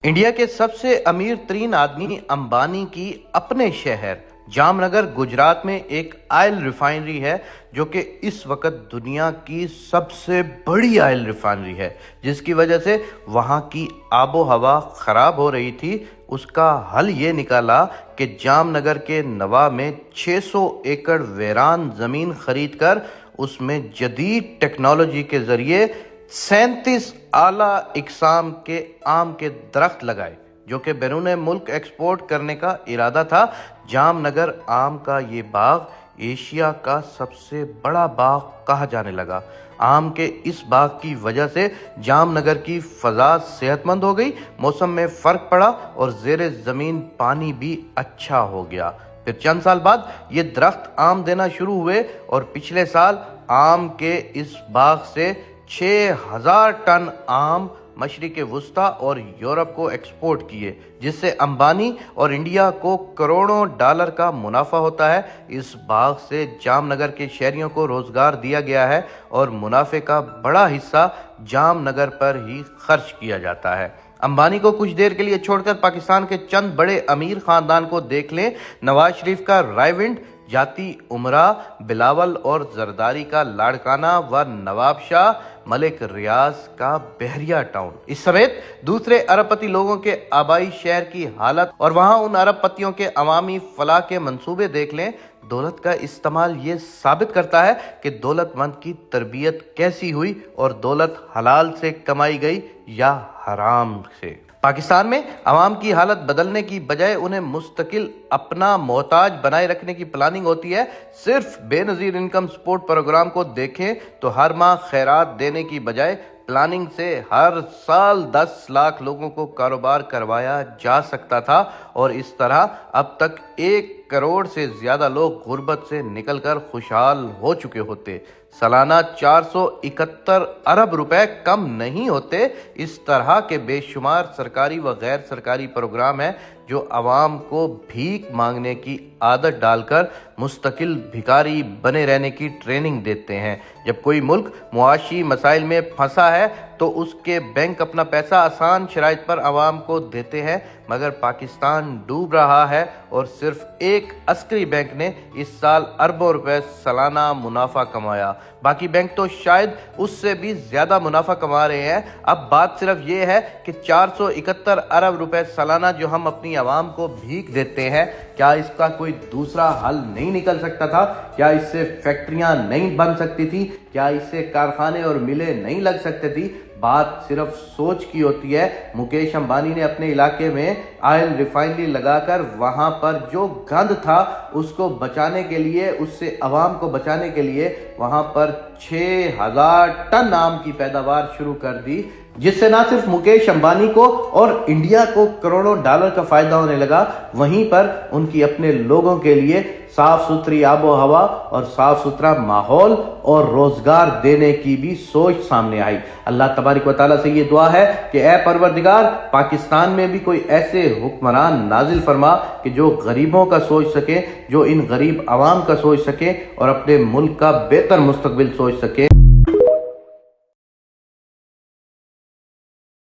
India के सबसे अमीर तरीन आदमी अंबानी की अपने शहर जामनगर गुजरात में एक ऑयल रिफाइनरी है जो कि इस वक्त दुनिया की सबसे बड़ी ऑयल रिफाइनरी है, जिसकी वजह से वहाँ की आबो हवा खराब हो रही थी। उसका हल ये निकाला कि जामनगर के नवा में 600 एकड़ वीरान ज़मीन खरीद कर उसमें जदीद टेक्नोलॉजी के ज़रिए 37 आला इकसाम के आम के दरख्त लगाए जो कि बैरून मुल्क एक्सपोर्ट करने का इरादा था। जामनगर आम का ये बाग एशिया का सबसे बड़ा बाग कहा जाने लगा। आम के इस बाग की वजह से जामनगर की फ़ज़ा सेहतमंद हो गई, मौसम में फ़र्क पड़ा और ज़ेरे ज़मीन पानी भी अच्छा हो गया। फिर चंद साल बाद ये दरख्त आम देना शुरू हुए और पिछले साल आम के इस बाग से 6000 टन आम मशरिक़ वुस्ता और यूरोप को एक्सपोर्ट किए, जिससे अंबानी और इंडिया को करोड़ों डॉलर का मुनाफा होता है। इस बाग से जामनगर के शहरियों को रोज़गार दिया गया है और मुनाफे का बड़ा हिस्सा जामनगर पर ही खर्च किया जाता है। अंबानी को कुछ देर के लिए छोड़कर पाकिस्तान के चंद बड़े अमीर खानदान को देख लें। नवाज शरीफ का रायविंड, जाती उमरा, बिलावल और जरदारी का लाड़काना व नवाब शाह, मलिक रियाज का बहरिया टाउन, इस समेत दूसरे अरबपति लोगों के आबाई शहर की हालत और वहां उन अरबपतियों के अवामी फलाह के मंसूबे देख लें। दौलत का इस्तेमाल ये साबित करता है कि दौलतमंद की तरबियत कैसी हुई और दौलत हलाल से कमाई गई या हराम से। पाकिस्तान में अवाम की हालत बदलने की बजाय उन्हें मुस्तकिल अपना मोहताज बनाए रखने की प्लानिंग होती है। सिर्फ बेनज़ीर इनकम सपोर्ट प्रोग्राम को देखें तो हर माह खैरात देने की बजाय प्लानिंग से हर साल 10 लाख लोगों को कारोबार करवाया जा सकता था और इस तरह अब तक 1 करोड़ से ज़्यादा लोग गुर्बत से निकलकर खुशहाल हो चुके होते। सालाना 471 अरब रुपए कम नहीं होते। इस तरह के बेशुमार सरकारी व गैर सरकारी प्रोग्राम हैं जो आवाम को भीख मांगने की आदत डालकर मुस्तकिल भिखारी बने रहने की ट्रेनिंग देते हैं। जब कोई मुल्क मुआशी मसाइल में फंसा है तो उसके बैंक अपना पैसा आसान शराइत पर आवाम को देते हैं, मगर पाकिस्तान डूब रहा है और सिर्फ एक अस्करी बैंक ने इस साल अरबों रुपए सालाना मुनाफा कमाया। बाकी बैंक तो शायद उससे भी ज्यादा मुनाफा कमा रहे हैं। अब बात सिर्फ ये है कि 471 अरब रुपए सालाना जो हम अपनी आवाम को भीख देते हैं, क्या इसका कोई दूसरा हल नहीं निकल सकता था? क्या इससे फैक्ट्रियां नहीं बन सकती थी? क्या इससे कारखाने और मिलें नहीं लग सकते थी? बात सिर्फ सोच की होती है। मुकेश अंबानी ने अपने इलाके में ऑयल रिफाइनरी लगाकर वहां पर जो गंद था उसको बचाने के लिए, उससे अवाम को बचाने के लिए वहां पर 6000 टन आम की पैदावार शुरू कर दी, जिससे ना सिर्फ मुकेश अंबानी को और इंडिया को करोड़ों डॉलर का फायदा होने लगा, वहीं पर उनकी अपने लोगों के लिए साफ सुथरी आबो हवा और साफ सुथरा माहौल और रोजगार देने की भी सोच सामने आई। अल्लाह तबारिक व तआला से ये दुआ है कि ऐ परवरदिगार, पाकिस्तान में भी कोई ऐसे हुक्मरान नाजिल फरमा कि जो गरीबों का सोच सके, जो इन गरीब आवाम का सोच सके और अपने मुल्क का बेहतर मुस्तकबिल सोच सके।